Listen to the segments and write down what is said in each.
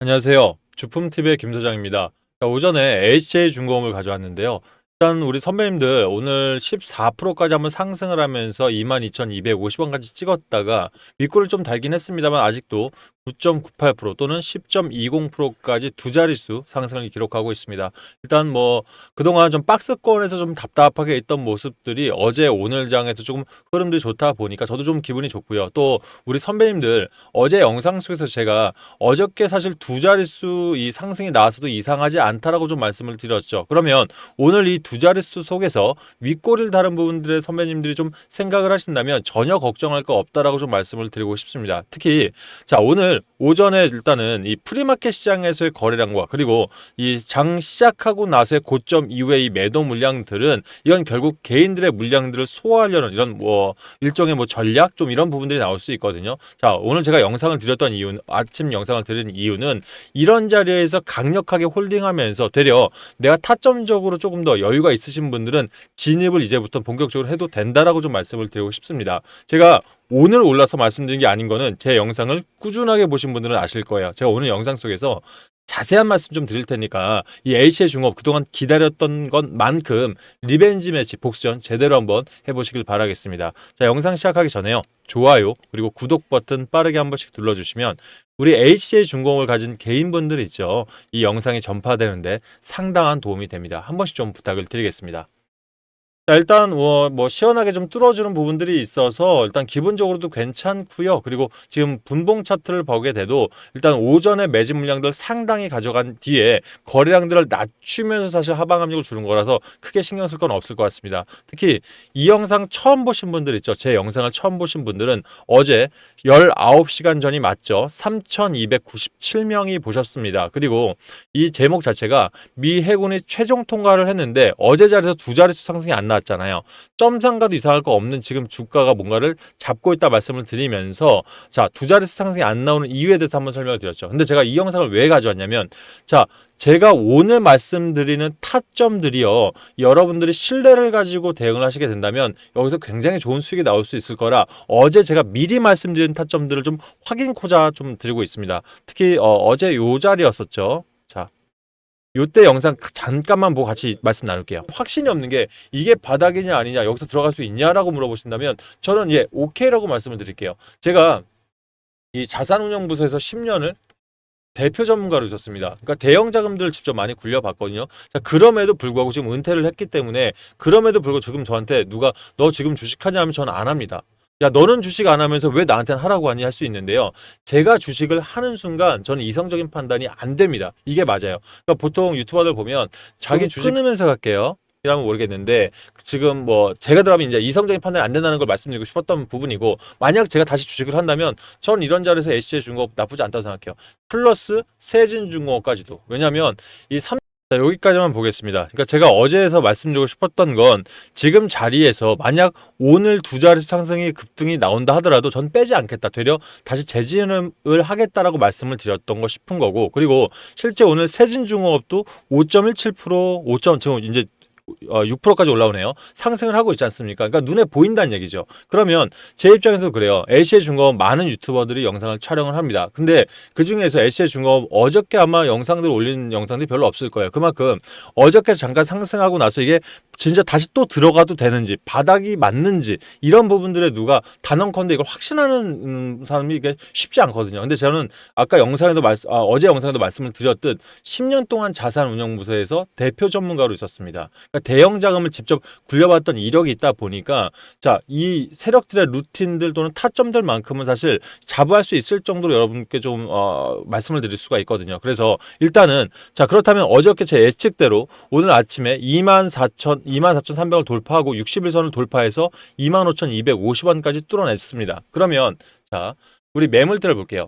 안녕하세요. 주품TV의 김 소장입니다. 자, 오전에 HJ중공업을 가져왔는데요. 일단 우리 선배님들 오늘 14%까지 한번 상승을 하면서 22,250원까지 찍었다가 윗골을 좀 달긴 했습니다만 아직도 9.98% 또는 10.20%까지 두 자릿수 상승을 기록하고 있습니다. 일단 뭐 그동안 좀 박스권에서 좀 답답하게 있던 모습들이 어제 오늘 장에서 조금 흐름들이 좋다 보니까 저도 좀 기분이 좋고요. 또 우리 선배님들 어제 영상 속에서 제가 어저께 사실 두 자릿수 이 상승이 나왔어도 이상하지 않다라고 좀 말씀을 드렸죠. 그러면 오늘 이 두 자릿수 속에서 윗꼬리를 다른 부분들의 선배님들이 좀 생각을 하신다면 전혀 걱정할 거 없다라고 좀 말씀을 드리고 싶습니다. 특히 자 오늘 오전에 일단은 이 프리마켓 시장에서의 거래량과 그리고 이 장 시작하고 나서의 고점 이후의 이 매도 물량들은 이건 결국 개인들의 물량들을 소화하려는 이런 뭐 일종의 뭐 전략 좀 이런 부분들이 나올 수 있거든요. 자 오늘 제가 영상을 드렸던 이유는 아침 영상을 드린 이유는 이런 자리에서 강력하게 홀딩하면서 되려 내가 타점적으로 조금 더 여유가 있으신 분들은 진입을 이제부터 본격적으로 해도 된다라고 좀 말씀을 드리고 싶습니다. 제가 오늘 올라서 말씀드린 게 아닌 거는 제 영상을 꾸준하게 보신 분들은 아실 거예요. 제가 오늘 영상 속에서 자세한 말씀 좀 드릴 테니까 이 HJ중공업 그동안 기다렸던 것만큼 리벤지 매치 복수전 제대로 한번 해보시길 바라겠습니다. 자 영상 시작하기 전에요. 좋아요 그리고 구독 버튼 빠르게 한 번씩 눌러주시면 우리 HJ중공업을 가진 개인분들 있죠. 이 영상이 전파되는데 상당한 도움이 됩니다. 한 번씩 좀 부탁을 드리겠습니다. 자, 일단 뭐 시원하게 좀 뚫어주는 부분들이 있어서 일단 기본적으로도 괜찮고요. 그리고 지금 분봉 차트를 보게 돼도 일단 오전에 매집 물량들 상당히 가져간 뒤에 거래량들을 낮추면서 사실 하방 압력을 주는 거라서 크게 신경 쓸 건 없을 것 같습니다. 특히 이 영상 처음 보신 분들 있죠. 제 영상을 처음 보신 분들은 어제 19시간 전이 맞죠. 3,297명이 보셨습니다. 그리고 이 제목 자체가 미 해군이 최종 통과를 했는데 어제 자리에서 두 자릿수 상승이 안 나왔잖아요. 점상가도 이상할 거 없는 지금 주가가 뭔가를 잡고 있다 말씀을 드리면서 자, 두 자릿수 상승이 안 나오는 이유에 대해서 한번 설명을 드렸죠. 근데 제가 이 영상을 왜 가져왔냐면 자, 제가 오늘 말씀드리는 타점들이요. 여러분들이 신뢰를 가지고 대응을 하시게 된다면 여기서 굉장히 좋은 수익이 나올 수 있을 거라 어제 제가 미리 말씀드린 타점들을 좀 확인코자 좀 드리고 있습니다. 특히 어제 요 자리였었죠. 자, 요때 영상 잠깐만 보고 같이 말씀 나눌게요. 확신이 없는 게 이게 바닥이냐 아니냐 여기서 들어갈 수 있냐라고 물어보신다면 저는 예 오케이라고 말씀을 드릴게요. 제가 이 자산운용부서에서 10년을 대표 전문가로 있었습니다. 그러니까 대형 자금들을 직접 많이 굴려봤거든요. 자, 그럼에도 불구하고 지금 은퇴를 했기 때문에 그럼에도 불구하고 지금 저한테 누가 너 지금 주식하냐 하면 저는 안 합니다. 야, 너는 주식 안 하면서 왜 나한테는 하라고 하니 할 수 있는데요. 제가 주식을 하는 순간 저는 이성적인 판단이 안 됩니다. 이게 맞아요. 그러니까 보통 유튜버들 보면 자기 주식 끊으면서 갈게요. 이라면 모르겠는데 지금 뭐 제가 들어가면 이제 이성적인 판단이 안 된다는 걸 말씀드리고 싶었던 부분이고 만약 제가 다시 주식을 한다면 저는 이런 자리에서 HJ중공업 나쁘지 않다고 생각해요. 플러스 세진중공업까지도. 왜냐하면 이 3... 자, 여기까지만 보겠습니다. 그러니까 제가 어제에서 말씀드리고 싶었던 건 지금 자리에서 만약 오늘 두 자릿수 상승이 급등이 나온다 하더라도 전 빼지 않겠다. 되려 다시 재진을 하겠다라고 말씀을 드렸던 거 싶은 거고 그리고 실제 오늘 세진중공업도 5.17% 5. 지금 이제 6%까지 올라오네요. 상승을 하고 있지 않습니까? 그러니까 눈에 보인다는 얘기죠. 그러면 제 입장에서도 그래요. LCJ중공업 많은 유튜버들이 영상을 촬영을 합니다. 근데 그 중에서 LCJ중공업 어저께 아마 영상들 올린 영상들이 별로 없을 거예요. 그만큼 어저께 잠깐 상승하고 나서 이게 진짜 다시 또 들어가도 되는지 바닥이 맞는지 이런 부분들에 누가 단언컨대 이걸 확신하는 사람이 이게 쉽지 않거든요. 근데 저는 아까 영상에도 어제 영상에도 말씀을 드렸듯 10년 동안 자산운용부서에서 대표 전문가로 있었습니다. 그러니까 대형 자금을 직접 굴려봤던 이력이 있다 보니까 자, 이 세력들의 루틴들 또는 타점들만큼은 사실 자부할 수 있을 정도로 여러분께 좀 말씀을 드릴 수가 있거든요. 그래서 일단은 자, 그렇다면 어저께 제 예측대로 오늘 아침에 24,300을 돌파하고 60일선을 돌파해서 25,250원까지 뚫어냈습니다. 그러면 자, 우리 매물대를 볼게요.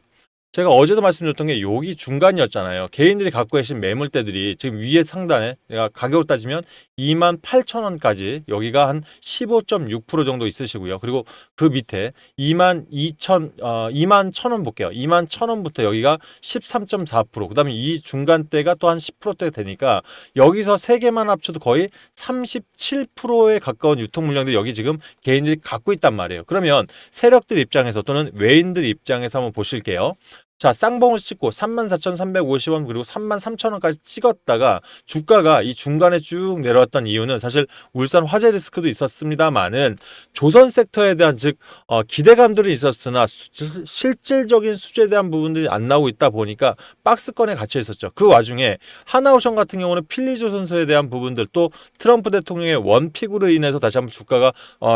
제가 어제도 말씀드렸던 게 여기 중간이었잖아요. 개인들이 갖고 계신 매물대들이 지금 위에 상단에 내가 가격으로 따지면 28,000원까지 여기가 한 15.6% 정도 있으시고요. 그리고 그 밑에 21,000원 볼게요. 21,000원부터 여기가 13.4%. 그다음에 이 중간대가 또 한 10%대 되니까 여기서 세 개만 합쳐도 거의 37%에 가까운 유통 물량들이 여기 지금 개인들이 갖고 있단 말이에요. 그러면 세력들 입장에서 또는 외인들 입장에서 한번 보실게요. 자, 쌍봉을 찍고 34,350원 그리고 33,000원까지 찍었다가 주가가 이 중간에 쭉 내려왔던 이유는 사실 울산 화재 리스크도 있었습니다만은 조선 섹터에 대한 즉 기대감들이 있었으나 실질적인 수주에 대한 부분들이 안 나오고 있다 보니까 박스권에 갇혀 있었죠. 그 와중에 하나오션 같은 경우는 필리조선소에 대한 부분들 또 트럼프 대통령의 원픽으로 인해서 다시 한번 주가가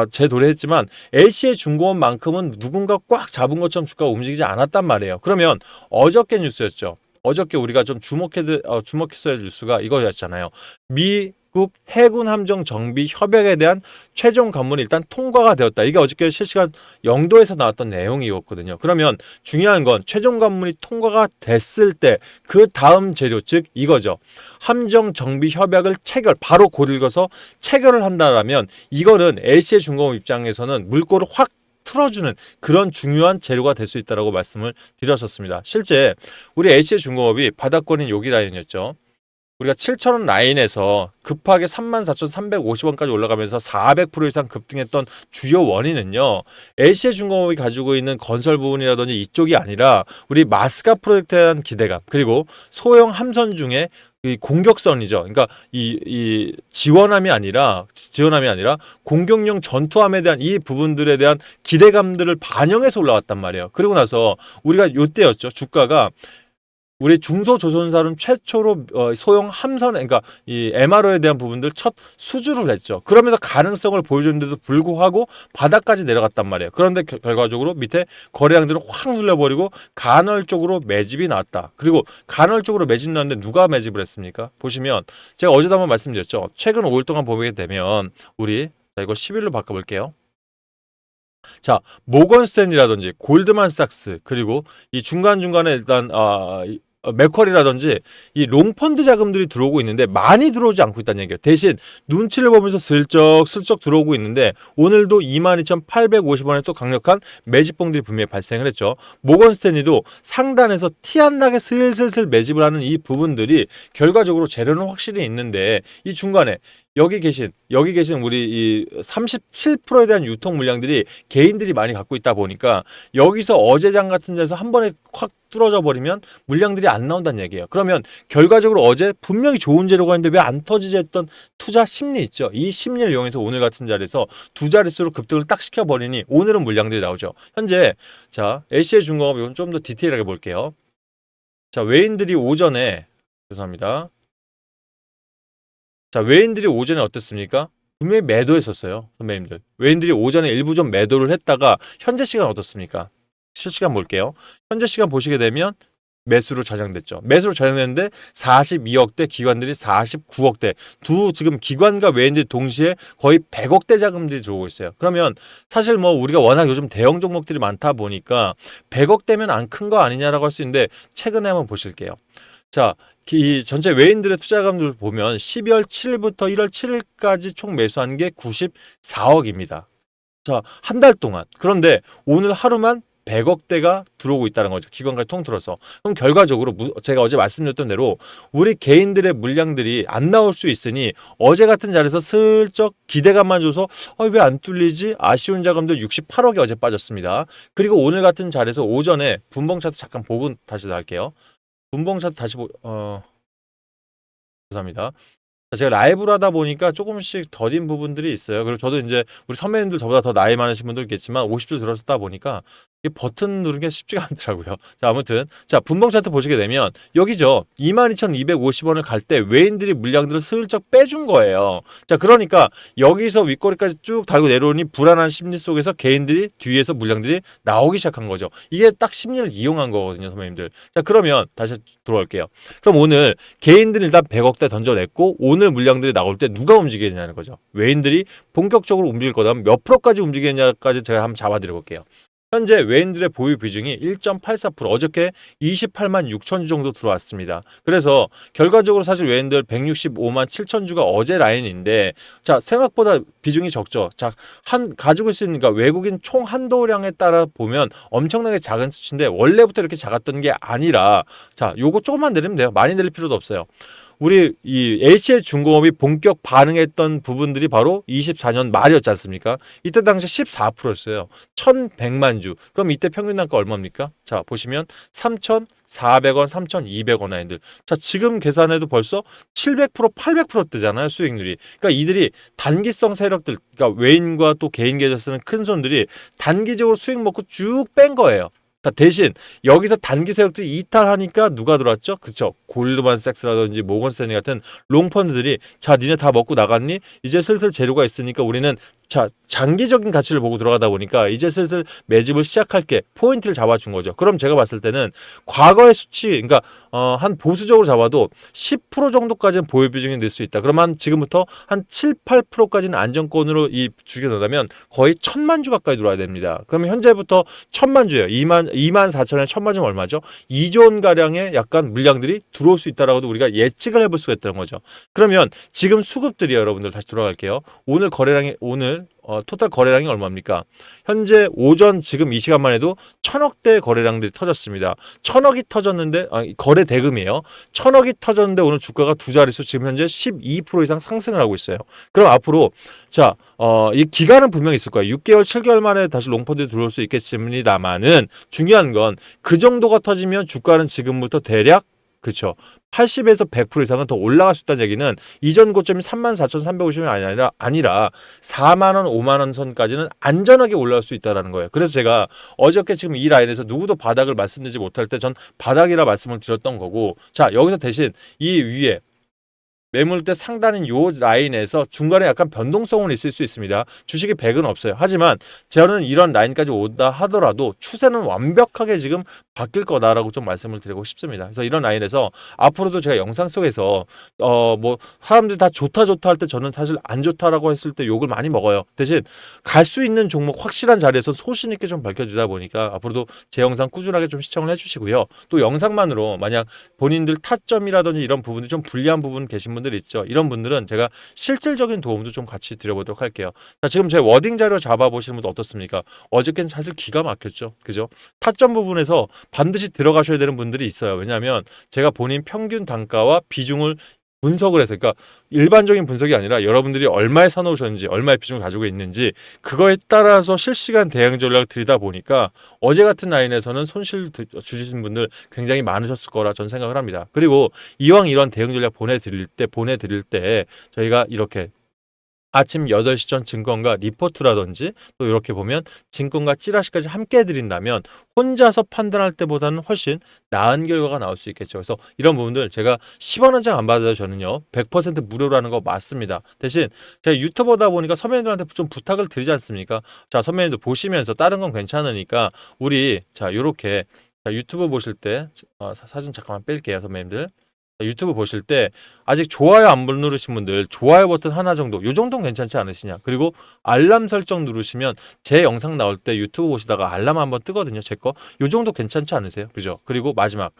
재도래했지만 LC의 중공업만큼은 누군가 꽉 잡은 것처럼 주가가 움직이지 않았단 말이에요. 그러면 어저께 뉴스였죠. 어저께 우리가 좀 주목했어야 할 뉴스가 이거였잖아요. 미국 해군 함정 정비 협약에 대한 최종 관문이 일단 통과가 되었다. 이게 어저께 실시간 영도에서 나왔던 내용이었거든요. 그러면 중요한 건 최종 관문이 통과가 됐을 때 그 다음 재료 즉 이거죠. 함정 정비 협약을 바로 곧 읽어서 체결을 한다라면 이거는 LC의 중공업 입장에서는 물꼬를 확 틀어주는 그런 중요한 재료가 될 수 있다고 말씀을 드렸었습니다. 실제 우리 LC의 중공업이 바닥권인 여기 라인이었죠. 우리가 7,000원 라인에서 급하게 34,350원까지 올라가면서 400% 이상 급등했던 주요 원인은요. LC의 중공업이 가지고 있는 건설 부분이라든지 이쪽이 아니라 우리 마스가 프로젝트에 대한 기대감 그리고 소형 함선 중에 이 공격선이죠. 그러니까 이 지원함이 아니라 공격용 전투함에 대한 이 부분들에 대한 기대감들을 반영해서 올라왔단 말이에요. 그리고 나서 우리가 요때였죠. 주가가 우리 중소조선사는 최초로 소형 함선, 그러니까 이 MRO에 대한 부분들 첫 수주를 했죠. 그러면서 가능성을 보여줬는데도 불구하고 바닥까지 내려갔단 말이에요. 그런데 결과적으로 밑에 거래량들을 확 눌려버리고 간헐적으로 매집이 나왔다. 그리고 간헐적으로 매집 나왔는데 누가 매집을 했습니까? 보시면 제가 어제도 한번 말씀드렸죠. 최근 5일 동안 보게 되면 우리 이거 10일로 바꿔볼게요. 자, 모건스탠이라든지 골드만삭스 그리고 이 중간중간에 일단 맥쿼리라든지 이 롱펀드 자금들이 들어오고 있는데 많이 들어오지 않고 있다는 얘기예요. 대신 눈치를 보면서 슬쩍 들어오고 있는데 오늘도 22,850원에 또 강력한 매집봉들이 분명히 발생을 했죠. 모건스탠리도 상단에서 티 안 나게 슬슬 매집을 하는 이 부분들이 결과적으로 재료는 확실히 있는데 이 중간에 여기 계신 우리 이 37%에 대한 유통 물량들이 개인들이 많이 갖고 있다 보니까 여기서 어제장 같은 데서 한 번에 확 뚫어져 버리면 물량들이 안 나온다는 얘기예요. 그러면 결과적으로 어제 분명히 좋은 재료가 있는데 왜 안 터지지 했던 투자 심리 있죠. 이 심리를 이용해서 오늘 같은 자리에서 두 자릿수로 급등을 딱 시켜버리니 오늘은 물량들이 나오죠. 현재 자 LC의 중공업 이건 좀 더 디테일하게 볼게요. 자 외인들이 오전에 죄송합니다. 자, 외인들이 오전에 어땠습니까? 분명히 매도했었어요, 선배님들. 외인들이 오전에 일부 좀 매도를 했다가 현재 시간 어떻습니까? 실시간 볼게요. 현재 시간 보시게 되면 매수로 전향됐죠. 매수로 전향됐는데 42억대, 기관들이 49억대. 두 지금 기관과 외인들이 동시에 거의 100억대 자금들이 들어오고 있어요. 그러면 사실 뭐 우리가 워낙 요즘 대형 종목들이 많다 보니까 100억대면 안 큰 거 아니냐라고 할 수 있는데 최근에 한번 보실게요. 자, 이 전체 외인들의 투자금들 보면 12월 7일부터 1월 7일까지 총 매수한 게 94억입니다. 자, 한 달 동안. 그런데 오늘 하루만 100억대가 들어오고 있다는 거죠. 기관까지 통틀어서. 그럼 결과적으로 제가 어제 말씀드렸던 대로 우리 개인들의 물량들이 안 나올 수 있으니 어제 같은 자리에서 슬쩍 기대감만 줘서 왜 안 뚫리지? 아쉬운 자금들 68억이 어제 빠졌습니다. 그리고 오늘 같은 자리에서 오전에 분봉 차트 잠깐 보고 다시 나갈게요. 분봉 차트 다시 죄송합니다. 제가 라이브로 하다 보니까 조금씩 더딘 부분들이 있어요. 그리고 저도 이제 우리 선배님들 저보다 더 나이 많으신 분들 있겠지만 50줄 들어섰다 보니까 이 버튼 누르는 게 쉽지가 않더라고요. 자, 아무튼 자 분봉 차트 보시게 되면 여기죠. 22,250원을 갈 때 외인들이 물량들을 슬쩍 빼준 거예요. 자, 그러니까 여기서 윗꼬리까지 쭉 달고 내려오니 불안한 심리 속에서 개인들이 뒤에서 물량들이 나오기 시작한 거죠. 이게 딱 심리를 이용한 거거든요, 선배님들. 자, 그러면 다시 돌아올게요. 그럼 오늘 개인들이 일단 100억대 던져냈고 오늘 물량들이 나올 때 누가 움직이느냐는 거죠. 외인들이 본격적으로 움직일 거다면 몇 프로까지 움직이느냐까지 제가 한번 잡아드려 볼게요. 현재 외인들의 보유 비중이 1.84%, 어저께 28만 6천 주 정도 들어왔습니다. 그래서 결과적으로 사실 외인들 165만 7천 주가 어제 라인인데 자 생각보다 비중이 적죠. 자 가지고 있으니까 외국인 총 한도량에 따라 보면 엄청나게 작은 수치인데 원래부터 이렇게 작았던 게 아니라 자 요거 조금만 내리면 돼요. 많이 내릴 필요도 없어요. 우리 이 HJ중공업이 본격 반응했던 부분들이 바로 24년 말이었지 않습니까? 이때 당시 14%였어요. 1,100만 주. 그럼 이때 평균 단가 얼마입니까? 자, 보시면 3,400원, 3,200원 라인들. 자, 지금 계산해도 벌써 700%, 800% 뜨잖아요, 수익률이. 그러니까 이들이 단기성 세력들, 그러니까 외인과 또 개인 계좌 쓰는 큰 손들이 단기적으로 수익 먹고 쭉 뺀 거예요. 대신 여기서 단기 세력들이 이탈하니까 누가 들어왔죠? 그쵸? 골드만삭스라든지 모건스탠리 같은 롱펀드들이 자, 니네 다 먹고 나갔니? 이제 슬슬 재료가 있으니까 우리는 자, 장기적인 가치를 보고 들어가다 보니까 이제 슬슬 매집을 시작할게. 포인트를 잡아준 거죠. 그럼 제가 봤을 때는 과거의 수치, 그러니까 한 보수적으로 잡아도 10% 정도까지는 보유 비중이 늘 수 있다. 그러면 지금부터 한 7, 8%까지는 안정권으로 이 주게 넣으면 거의 1,000만 주 가까이 들어와야 됩니다. 그러면 현재부터 1,000만 주예요. 2만 4천에 1,000만 주면 얼마죠? 2조 원 가량의 약간 물량들이 들어올 수 있다라고도 우리가 예측을 해볼 수가 있다는 거죠. 그러면 지금 수급들이 여러분들 다시 돌아갈게요. 오늘 거래량이 토탈 거래량이 얼마입니까? 현재 오전 지금 이 시간만 해도 1,000억대 거래량들이 터졌습니다. 1,000억이 터졌는데 거래 대금이에요. 1,000억이 터졌는데 오늘 주가가 두 자릿수 지금 현재 12% 이상 상승을 하고 있어요. 그럼 앞으로 자, 이 기간은 분명히 있을 거예요. 6개월, 7개월 만에 다시 롱펀드 들어올 수 있겠습니다만은 중요한 건 그 정도가 터지면 주가는 지금부터 대략 그렇죠. 80에서 100% 이상은 더 올라갈 수 있다는 얘기는 이전 고점이 34,350원이 아니라 4만 원, 5만 원 선까지는 안전하게 올라갈 수 있다는 거예요. 그래서 제가 어저께 지금 이 라인에서 누구도 바닥을 말씀드리지 못할 때 전 바닥이라 말씀을 드렸던 거고, 자, 여기서 대신 이 위에 매물대 상단인 요 라인에서 중간에 약간 변동성은 있을 수 있습니다. 주식이 100은 없어요. 하지만 저는 이런 라인까지 온다 하더라도 추세는 완벽하게 지금 바뀔 거다라고 좀 말씀을 드리고 싶습니다. 그래서 이런 라인에서 앞으로도 제가 영상 속에서 뭐 사람들이 다 좋다 할 때 저는 사실 안 좋다라고 했을 때 욕을 많이 먹어요. 대신 갈 수 있는 종목 확실한 자리에서 소신 있게 좀 밝혀주다 보니까 앞으로도 제 영상 꾸준하게 좀 시청을 해주시고요. 또 영상만으로 만약 본인들 타점이라든지 이런 부분이 좀 불리한 부분 계신 분들 있죠. 이런 분들은 제가 실질적인 도움도 좀 같이 드려보도록 할게요. 자, 지금 제 워딩 자료 잡아보시는 분도 어떻습니까? 어저께는 사실 기가 막혔죠. 그죠? 타점 부분에서 반드시 들어가셔야 되는 분들이 있어요. 왜냐하면 제가 본인 평균 단가와 비중을 분석을 해서, 그러니까 일반적인 분석이 아니라 여러분들이 얼마에 사놓으셨는지, 얼마의 비중을 가지고 있는지 그거에 따라서 실시간 대응 전략을 드리다 보니까 어제 같은 라인에서는 손실 주신 분들 굉장히 많으셨을 거라 저는 생각을 합니다. 그리고 이왕 이런 대응 전략 보내드릴 때 저희가 이렇게 아침 8시 전 증권가 리포트라든지 또 이렇게 보면 증권가 찌라시까지 함께 해드린다면 혼자서 판단할 때보다는 훨씬 나은 결과가 나올 수 있겠죠. 그래서 이런 부분들 제가 10원 한 장 안 받아도 저는요 100% 무료라는 거 맞습니다. 대신 제가 유튜버다 보니까 선배님들한테 좀 부탁을 드리지 않습니까? 자, 선배님들 보시면서 다른 건 괜찮으니까 우리 자 요렇게 유튜브 보실 때 사진 잠깐만 뺄게요, 선배님들. 유튜브 보실 때 아직 좋아요 안 누르신 분들 좋아요 버튼 하나 정도, 요 정도는 괜찮지 않으시냐. 그리고 알람 설정 누르시면 제 영상 나올 때 유튜브 보시다가 알람 한번 뜨거든요, 제 거. 요 정도 괜찮지 않으세요? 그죠? 그리고 마지막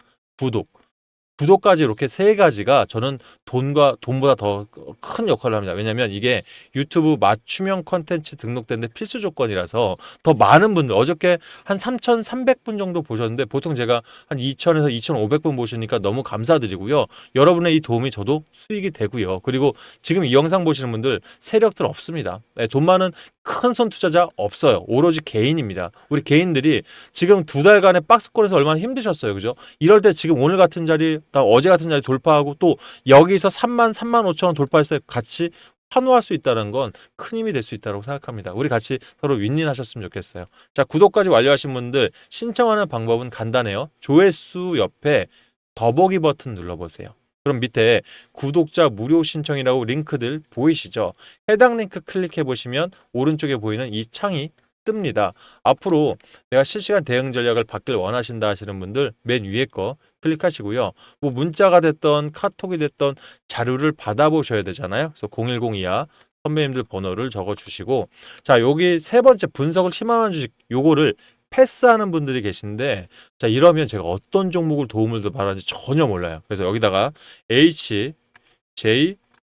구독까지 이렇게 세 가지가 저는 돈보다 더 큰 역할을 합니다. 왜냐하면 이게 유튜브 맞춤형 컨텐츠 등록된 데 필수 조건이라서 더 많은 분들, 어저께 한 3,300분 정도 보셨는데 보통 제가 한 2,000에서 2,500분 보시니까 너무 감사드리고요. 여러분의 이 도움이 저도 수익이 되고요. 그리고 지금 이 영상 보시는 분들 세력들 없습니다. 네, 돈 많은 큰 손 투자자 없어요. 오로지 개인입니다. 우리 개인들이 지금 2달간의 박스권에서 얼마나 힘드셨어요. 그죠? 이럴 때 지금 오늘 같은 자리, 어제 같은 자리 돌파하고 또 여기서 3만 5천 원 돌파했을 때 같이 환호할 수 있다는 건 큰 힘이 될 수 있다고 생각합니다. 우리 같이 서로 윈윈하셨으면 좋겠어요. 자, 구독까지 완료하신 분들 신청하는 방법은 간단해요. 조회수 옆에 더보기 버튼 눌러보세요. 그럼 밑에 구독자 무료 신청이라고 링크들 보이시죠? 해당 링크 클릭해 보시면 오른쪽에 보이는 이 창이 뜹니다. 앞으로 내가 실시간 대응 전략을 받길 원하신다 하시는 분들 맨 위에 거 클릭하시고요. 뭐 문자가 됐던 카톡이 됐던 자료를 받아보셔야 되잖아요. 그래서 010이야 선배님들 번호를 적어주시고, 자, 여기 세 번째 분석을 심화한 주식 요거를 패스하는 분들이 계신데, 자, 이러면 제가 어떤 종목을 도움을 더 바라는지 전혀 몰라요. 그래서 여기다가 HJ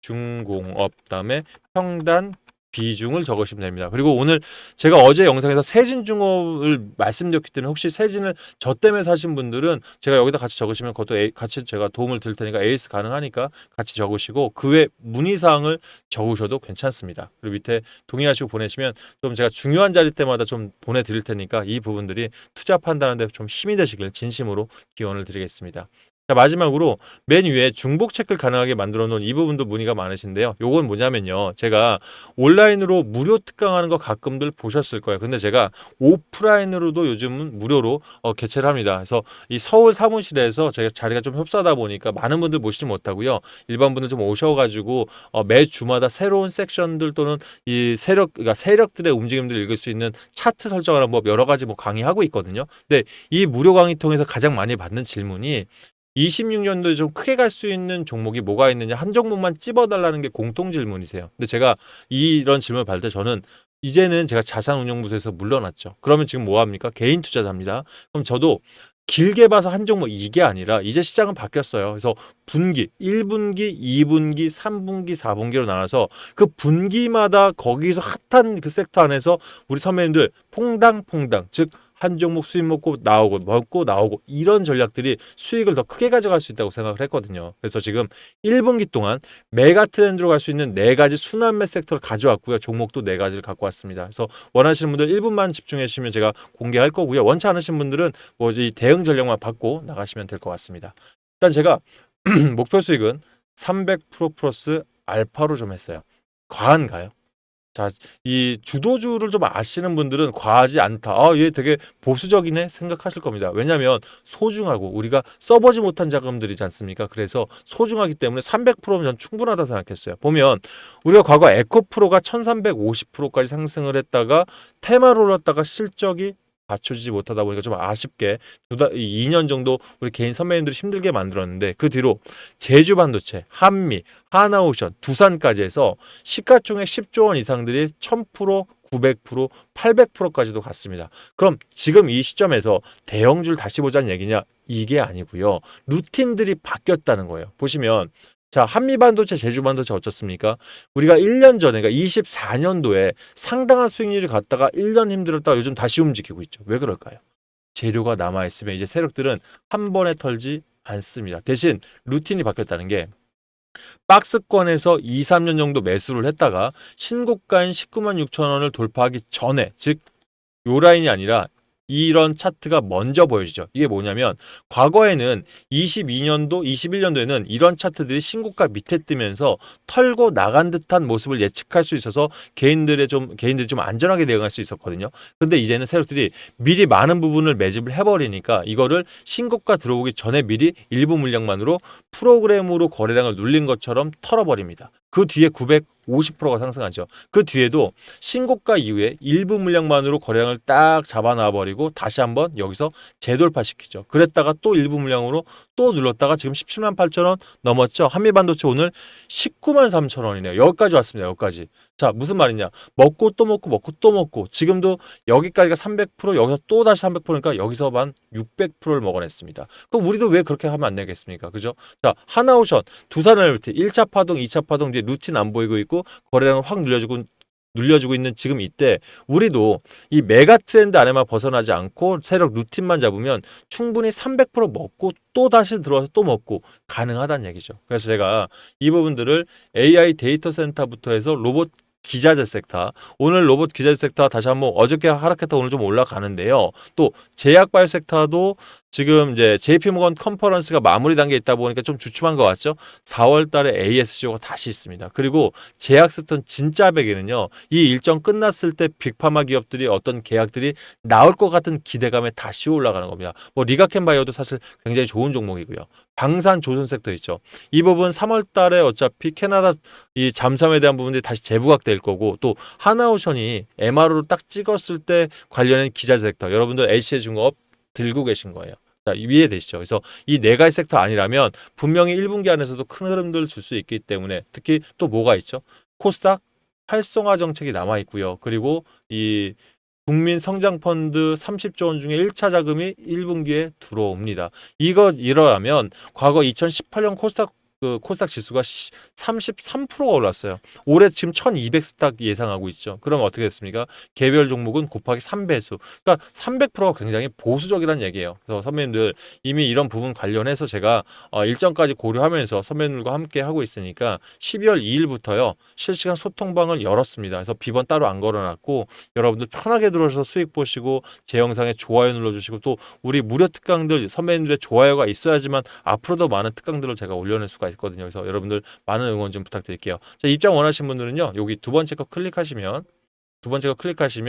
중공업 다음에 평단 비중을 적으시면 됩니다. 그리고 오늘 제가 어제 영상에서 세진중업을 말씀드렸기 때문에 혹시 세진을 저 때문에 사신 분들은 제가 여기다 같이 적으시면 그것도 같이 제가 도움을 드릴 테니까 AS 가능하니까 같이 적으시고 그 외 문의사항을 적으셔도 괜찮습니다. 그리고 밑에 동의하시고 보내시면 좀 제가 중요한 자리 때마다 좀 보내드릴 테니까 이 부분들이 투자 판단하는데 좀 힘이 되시길 진심으로 기원을 드리겠습니다. 자, 마지막으로 맨 위에 중복 체크를 가능하게 만들어 놓은 이 부분도 문의가 많으신데요. 요건 뭐냐면요. 제가 온라인으로 무료 특강하는 거 가끔들 보셨을 거예요. 근데 제가 오프라인으로도 요즘은 무료로 개최를 합니다. 그래서 이 서울 사무실에서 제가 자리가 좀 협소하다 보니까 많은 분들 모시지 못하고요. 일반 분들 좀 오셔가지고 매 주마다 새로운 섹션들 또는 이 그러니까 세력들의 움직임들을 읽을 수 있는 차트 설정하는 법 여러 가지 뭐 강의하고 있거든요. 근데 이 무료 강의 통해서 가장 많이 받는 질문이 26년도에 좀 크게 갈 수 있는 종목이 뭐가 있느냐 한 종목만 찝어달라는 게 공통 질문이세요. 근데 제가 이런 질문을 받을 때 저는 이제는 제가 자산운용부서에서 물러났죠. 그러면 지금 뭐 합니까? 개인 투자자입니다. 그럼 저도 길게 봐서 한 종목 이게 아니라 이제 시장은 바뀌었어요. 그래서 분기, 1분기, 2분기, 3분기, 4분기로 나눠서 그 분기마다 거기서 핫한 그 섹터 안에서 우리 선배님들 퐁당퐁당 즉 한 종목 수익 먹고 나오고 이런 전략들이 수익을 더 크게 가져갈 수 있다고 생각을 했거든요. 그래서 지금 1분기 동안 메가 트렌드로 갈 수 있는 4가지 순환매 섹터를 가져왔고요. 종목도 4가지를 갖고 왔습니다. 그래서 원하시는 분들 1분만 집중해 주시면 제가 공개할 거고요. 원치 않으신 분들은 뭐 이 대응 전략만 받고 나가시면 될 것 같습니다. 일단 제가 목표 수익은 300% 플러스 알파로 좀 했어요. 과한가요? 자, 이 주도주를 좀 아시는 분들은 과하지 않다. 얘 되게 보수적이네 생각하실 겁니다. 왜냐하면 소중하고 우리가 써보지 못한 자금들이지 않습니까? 그래서 소중하기 때문에 300%면 전 충분하다 생각했어요. 보면 우리가 과거 에코프로가 1350%까지 상승을 했다가 테마로 올랐다가 실적이 받쳐주지 못하다 보니까 좀 아쉽게 2년 정도 우리 개인 선배님들이 힘들게 만들었는데 그 뒤로 제주반도체, 한미, 하나오션, 두산까지 해서 시가총액 10조 원 이상들이 1000%, 900%, 800%까지도 갔습니다. 그럼 지금 이 시점에서 대형주를 다시 보자는 얘기냐? 이게 아니고요. 루틴들이 바뀌었다는 거예요. 보시면 자, 한미반도체, 제주반도체 어떻습니까? 우리가 1년 전에, 그러니까 24년도에 상당한 수익률을 갖다가 1년 힘들었다가 요즘 다시 움직이고 있죠. 왜 그럴까요? 재료가 남아있으면 이제 세력들은 한 번에 털지 않습니다. 대신 루틴이 바뀌었다는 게 박스권에서 2, 3년 정도 매수를 했다가 신고가인 19만 6천 원을 돌파하기 전에 즉 요 라인이 아니라 이런 차트가 먼저 보여지죠. 이게 뭐냐면 과거에는 22년도, 21년도에는 이런 차트들이 신고가 밑에 뜨면서 털고 나간 듯한 모습을 예측할 수 있어서 개인들이 좀 안전하게 대응할 수 있었거든요. 근데 이제는 세력들이 미리 많은 부분을 매집을 해버리니까 이거를 신고가 들어오기 전에 미리 일부 물량만으로 프로그램으로 거래량을 눌린 것처럼 털어버립니다. 그 뒤에 950%가 상승하죠. 그 뒤에도 신고가 이후에 일부 물량만으로 거래량을 딱 잡아놔 버리고 다시 한번 여기서 재돌파시키죠. 그랬다가 또 일부 물량으로 또 눌렀다가 지금 17만 8천 원 넘었죠. 한미반도체 오늘 19만 3천 원이네요. 여기까지 왔습니다. 여기까지. 자, 무슨 말이냐? 먹고 또 먹고 지금도 여기까지가 300% 여기서 또 다시 300%니까 여기서만 600%를 먹어냈습니다. 그럼 우리도 왜 그렇게 하면 안 되겠습니까? 그죠? 자, 하나오션, 두산엘리트 1차 파동, 2차 파동 이제 루틴 안 보이고 있고 거래량을 확 눌려주고 있는 지금 이때 우리도 이 메가 트렌드 안에만 벗어나지 않고 세력 루틴만 잡으면 충분히 300% 먹고 또 다시 들어와서 또 먹고 가능하다는 얘기죠. 그래서 제가 이 부분들을 AI 데이터 센터부터 해서 로봇 기자재 섹터, 오늘 로봇 기자재 섹터 다시 한번 어저께 하락했다 오늘 좀 올라가는데요. 또 제약바이오 섹터도 지금 이제 JP모건 컨퍼런스가 마무리 단계에 있다 보니까 좀 주춤한 것 같죠. 4월 달에 ASCO가 다시 있습니다. 그리고 제약스톤 진짜 백에는요. 이 일정 끝났을 때 빅파마 기업들이 어떤 계약들이 나올 것 같은 기대감에 다시 올라가는 겁니다. 뭐 리가켄바이오도 사실 굉장히 좋은 종목이고요. 방산 조선 섹터 있죠. 이 부분 3월 달에 어차피 캐나다 이 잠수함에 대한 부분들이 다시 재부각될 거고 또 하나오션이 MRO를 딱 찍었을 때 관련된 기자재 sek터 여러분들 LC해준거 들고 계신 거예요. 자, 이해되시죠? 그래서 이 네 가지 섹터 아니라면 분명히 1분기 안에서도 큰 흐름들을 줄 수 있기 때문에 특히 또 뭐가 있죠? 코스닥 활성화 정책이 남아 있고요. 그리고 이 국민 성장 펀드 30조 원 중에 1차 자금이 1분기에 들어옵니다. 이러려면 과거 2018년 코스닥 그 코스닥 지수가 33%가 올랐어요. 올해 지금 1200스탁 예상하고 있죠. 그럼 어떻게 됐습니까? 개별 종목은 곱하기 3배수. 그러니까 300%가 굉장히 보수적이라는 얘기예요. 그래서 선배님들 이미 이런 부분 관련해서 제가 일정까지 고려하면서 선배님들과 함께 하고 있으니까 12월 2일부터요. 실시간 소통방을 열었습니다. 그래서 비번 따로 안 걸어놨고 여러분들 편하게 들어오셔서 수익 보시고 제 영상에 좋아요 눌러주시고 또 우리 무료 특강들 선배님들의 좋아요가 있어야지만 앞으로도 많은 특강들을 제가 올려낼 수가 있거든요. 그래서 여러분들 많은 응원 좀 부탁드릴게요. 자, 입장 원하시는 분들은요. 여기 두 번째 거 클릭하시면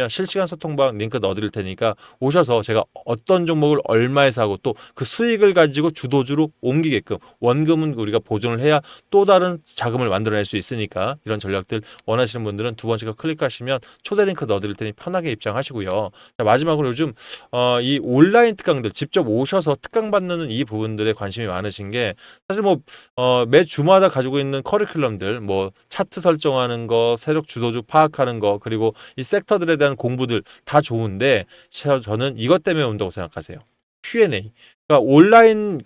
실시간 소통방 링크 넣어드릴 테니까 오셔서 제가 어떤 종목을 얼마에 사고 또 그 수익을 가지고 주도주로 옮기게끔 원금은 우리가 보존을 해야 또 다른 자금을 만들어낼 수 있으니까 이런 전략들 원하시는 분들은 두 번째 거 클릭하시면 초대 링크 넣어드릴 테니 편하게 입장하시고요. 자, 마지막으로 요즘 이 온라인 특강들 직접 오셔서 특강 받는 이 부분들에 관심이 많으신 게 사실 뭐 매 주마다 가지고 있는 커리큘럼들 뭐 차트 설정하는 거 세력 주도주 파악하는 거 그리고 이 섹터들에 대한 공부들 다 좋은데 저는 이것 때문에 온다고 생각하세요. Q&A. 그러니까 온라인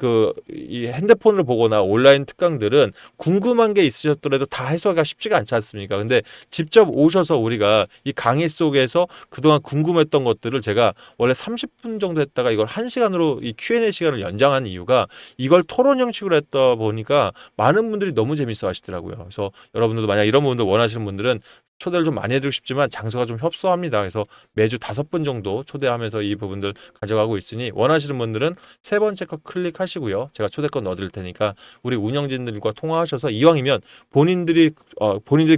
이 핸드폰을 보거나 온라인 특강들은 궁금한 게 있으셨더라도 다 해소하기가 쉽지가 않지 않습니까? 근데 직접 오셔서 우리가 이 강의 속에서 그동안 궁금했던 것들을 제가 원래 30분 정도 했다가 이걸 1시간으로 이 Q&A 시간을 연장한 이유가 이걸 토론 형식으로 했다 보니까 많은 분들이 너무 재밌어 하시더라고요. 그래서 여러분들도 만약 이런 부분들 원하시는 분들은 초대를 좀 많이 해드리고 싶지만 장소가 좀 협소합니다. 그래서 매주 5분 정도 초대하면서 이 부분들 가져가고 있으니 원하시는 분들은 세 번째 거 클릭하시고요. 제가 초대권 넣어드릴 테니까 우리 운영진들과 통화하셔서 이왕이면 본인들이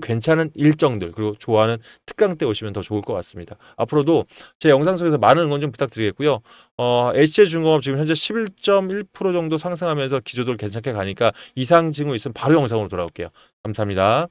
괜찮은 일정들 그리고 좋아하는 특강 때 오시면 더 좋을 것 같습니다. 앞으로도 제 영상 속에서 많은 응원 좀 부탁드리겠고요. HJ중공업 지금 현재 11.1% 정도 상승하면서 기조들 괜찮게 가니까 이상 징후 있으면 바로 영상으로 돌아올게요. 감사합니다.